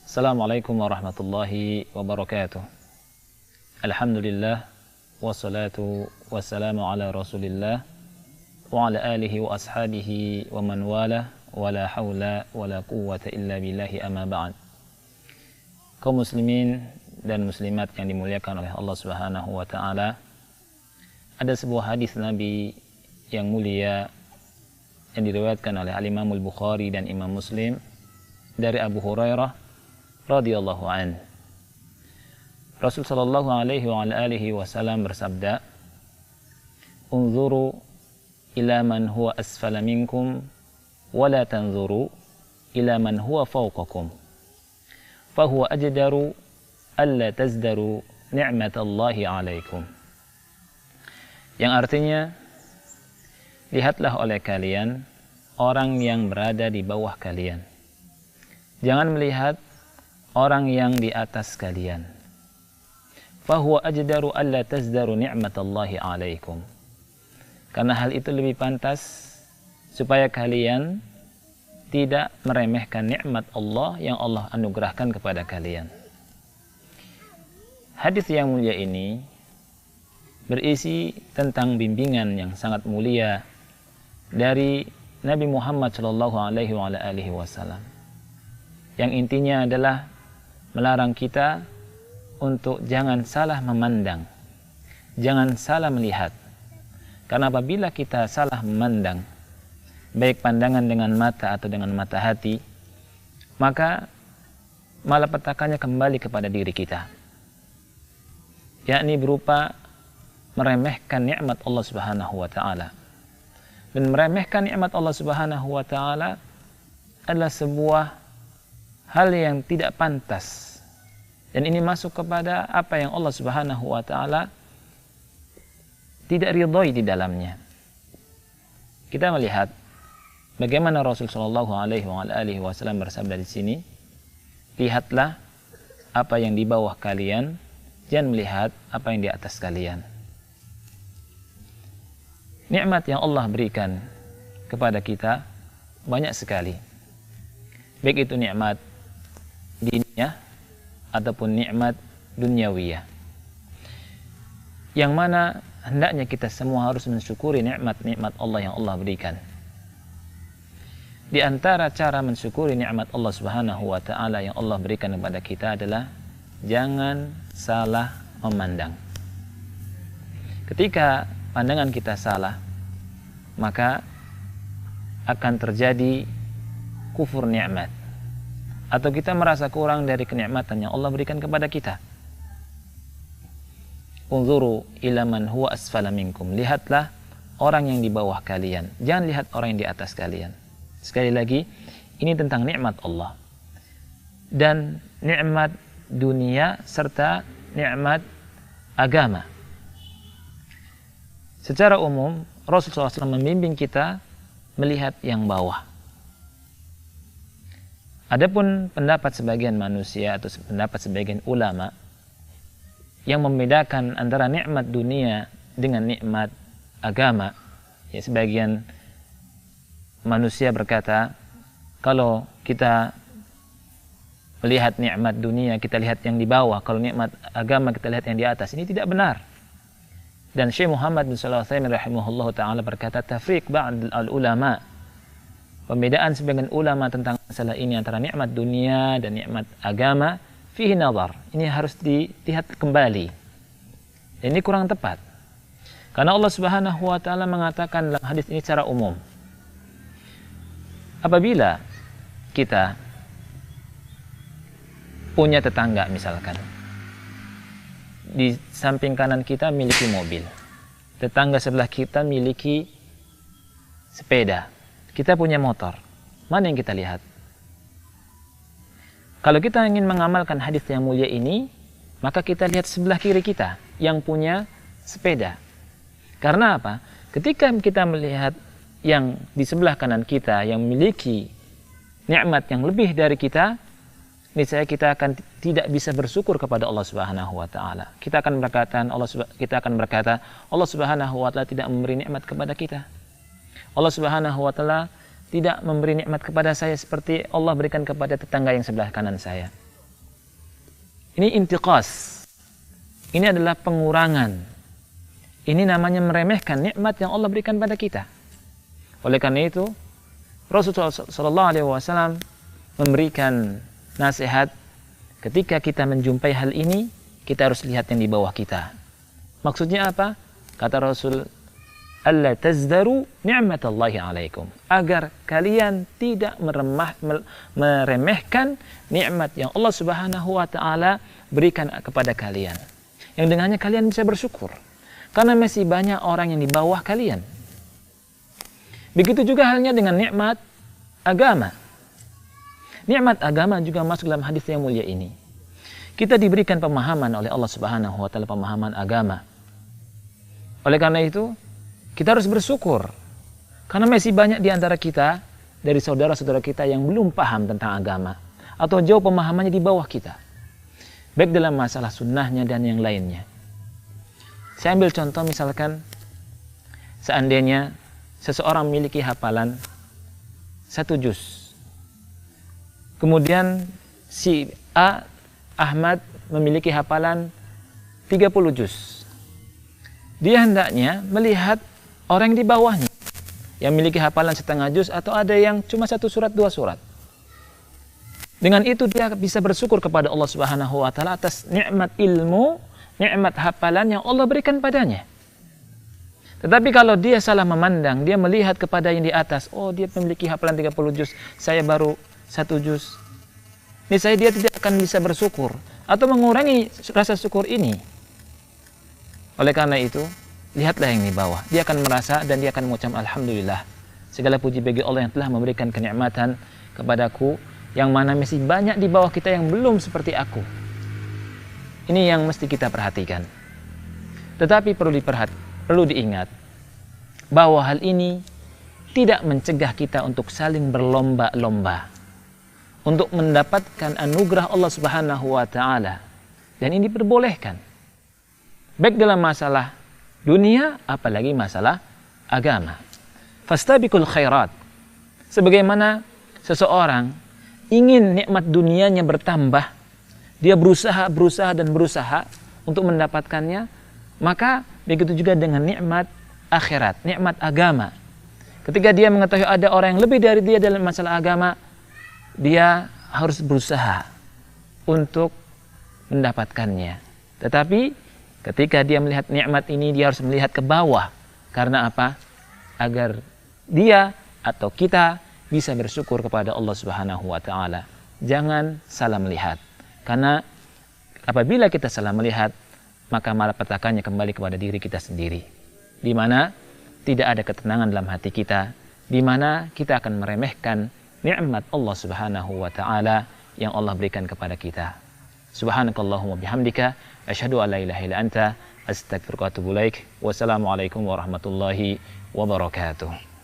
Assalamualaikum warahmatullahi wabarakatuh. Alhamdulillah, wassalatu wassalamu ala rasulillah wa ala alihi wa ashabihi wa man wala, wa la hawla wa la quwwata illa billahi, amma ba'd. Kaum muslimin dan muslimat yang dimuliakan oleh Allah Subhanahu wa ta'ala, ada sebuah hadis Nabi yang mulia yang diriwayatkan oleh Al-Imam Al-Bukhari dan Imam Muslim dari Abu Hurairah radhiyallahu anhu. Rasul sallallahu alaihi wa alihi wasallam bersabda, "Unzuru ila man huwa asfala minkum wa la tanzuru ila man huwa fawqakum. Fa huwa ajdaru alla tazdaru ni'matallahi 'alaikum." Yang artinya, lihatlah oleh kalian orang yang berada di bawah kalian. Jangan melihat orang yang di atas kalian. Fahuwa ajdaru alla tazdaru ni'matallahi 'alaikum. Karena hal itu lebih pantas supaya kalian tidak meremehkan nikmat Allah yang Allah anugerahkan kepada kalian. Hadis yang mulia ini berisi tentang bimbingan yang sangat mulia dari Nabi Muhammad sallallahu alaihi wasallam, yang intinya adalah melarang kita untuk jangan salah memandang, jangan salah melihat. Karena apabila kita salah memandang, baik pandangan dengan mata atau dengan mata hati, maka malapetakannya kembali kepada diri kita, yakni berupa meremehkan nikmat Allah Subhanahu wa ta'ala. Dan meremehkan nikmat Allah Subhanahu wa ta'ala adalah sebuah hal yang tidak pantas. Dan ini masuk kepada apa yang Allah Subhanahu wa ta'ala tidak ridhoi di dalamnya. Kita melihat bagaimana Rasul sallallahu alaihi wasallam bersabda di sini, lihatlah apa yang di bawah kalian, jangan melihat apa yang di atas kalian. Nikmat yang Allah berikan kepada kita banyak sekali. Baik itu nikmat diniyah ataupun nikmat duniawiyah, yang mana hendaknya kita semua harus mensyukuri nikmat-nikmat Allah yang Allah berikan. Di antara cara mensyukuri nikmat Allah Subhanahu wa ta'ala yang Allah berikan kepada kita adalah jangan salah memandang. Ketika pandangan kita salah, maka akan terjadi kufur nikmat, atau kita merasa kurang dari kenikmatan yang Allah berikan kepada kita. Unzuru ila man huwa asfala minkum. Lihatlah orang yang di bawah kalian, jangan lihat orang yang di atas kalian. Sekali lagi, ini tentang nikmat Allah dan nikmat dunia serta nikmat agama. Secara umum, Rasulullah SAW membimbing kita melihat yang bawah. Adapun pendapat sebagian manusia atau pendapat sebagian ulama yang membedakan antara nikmat dunia dengan nikmat agama, ya, sebagian manusia berkata, kalau kita melihat nikmat dunia, kita lihat yang di bawah, kalau nikmat agama kita lihat yang di atas. Ini tidak benar. Dan Syekh Muhammad bin Shalih Al-Utsaimin rahimahullah ta'ala berkata, tafriq ba'd al-ulama, pembedaan sebagian ulama tentang masalah ini antara nikmat dunia dan nikmat agama, fihi nazar, ini harus dilihat kembali. Dan ini kurang tepat. Karena Allah Subhanahu wa ta'ala mengatakan dalam hadis ini secara umum, apabila kita punya tetangga misalkan, di samping kanan kita miliki mobil, tetangga sebelah kita miliki sepeda, kita punya motor, mana yang kita lihat? Kalau kita ingin mengamalkan hadis yang mulia ini, maka kita lihat sebelah kiri kita yang punya sepeda. Karena apa? Ketika kita melihat yang di sebelah kanan kita yang memiliki nikmat yang lebih dari kita, niscaya kita akan tidak bisa bersyukur kepada Allah Subhanahu wa ta'ala. Kita akan berkata, Allah Subhanahu wa ta'ala tidak memberi nikmat kepada kita. Allah Subhanahu wa ta'ala tidak memberi nikmat kepada saya seperti Allah berikan kepada tetangga yang sebelah kanan saya. Ini intiqas. Ini adalah pengurangan. Ini namanya meremehkan nikmat yang Allah berikan pada kita. Oleh karena itu, Rasulullah SAW memberikan nasihat, ketika kita menjumpai hal ini, kita harus lihat yang di bawah kita. Maksudnya apa? Kata Rasul, alla tazdaru ni'matallahi alaikum, agar kalian tidak meremehkan nikmat yang Allah Subhanahu wa taala berikan kepada kalian, yang dengannya kalian bisa bersyukur, karena masih banyak orang yang di bawah kalian. Begitu juga halnya dengan nikmat agama. Nikmat agama juga masuk dalam hadis yang mulia ini. Kita diberikan pemahaman oleh Allah Subhanahu wa taala, pemahaman agama. Oleh karena itu, kita harus bersyukur, karena masih banyak di antara kita, dari saudara-saudara kita yang belum paham tentang agama, atau jauh pemahamannya di bawah kita, baik dalam masalah sunnahnya dan yang lainnya. Saya ambil contoh, misalkan seandainya seseorang memiliki hafalan 1 juz, kemudian si A, Ahmad, memiliki hafalan 30 juz. Dia hendaknya melihat orang di bawahnya yang memiliki hafalan setengah juz, atau ada yang cuma 1 surat, 2 surat. Dengan itu dia bisa bersyukur kepada Allah Subhanahu wa taala atas nikmat ilmu, nikmat hafalan yang Allah berikan padanya. Tetapi kalau dia salah memandang, dia melihat kepada yang di atas, oh dia memiliki hafalan 30 juz, saya baru 1 juz. Niscaya dia tidak akan bisa bersyukur atau mengurangi rasa syukur ini. Oleh karena itu, lihatlah yang di bawah. Dia akan merasa dan dia akan mengucap alhamdulillah. Segala puji bagi Allah yang telah memberikan kenikmatan kepadaku, yang mana masih banyak di bawah kita yang belum seperti aku. Ini yang mesti kita perhatikan. Tetapi perlu diingat bahwa hal ini tidak mencegah kita untuk saling berlomba-lomba untuk mendapatkan anugerah Allah Subhanahu wa taala. Dan ini diperbolehkan, baik dalam masalah dunia, apalagi masalah agama. Fastabiqul khairat. Sebagaimana seseorang ingin nikmat dunianya bertambah, dia berusaha untuk mendapatkannya, maka begitu juga dengan nikmat akhirat, nikmat agama. Ketika dia mengetahui ada orang yang lebih dari dia dalam masalah agama, dia harus berusaha untuk mendapatkannya. Tetapi ketika dia melihat nikmat ini, dia harus melihat ke bawah. Karena apa? Agar dia atau kita bisa bersyukur kepada Allah Subhanahu wa taala. Jangan salah melihat. Karena apabila kita salah melihat, maka malapetakannya kembali kepada diri kita sendiri, di mana tidak ada ketenangan dalam hati kita, di mana kita akan meremehkan nikmat Allah Subhanahu wa taala yang Allah berikan kepada kita. Subhanakallahumma bihamdika asyhadu an la ilaha illa anta astaghfiruka wa atubu ilaik. Wassalamualaikum warahmatullahi wabarakatuh.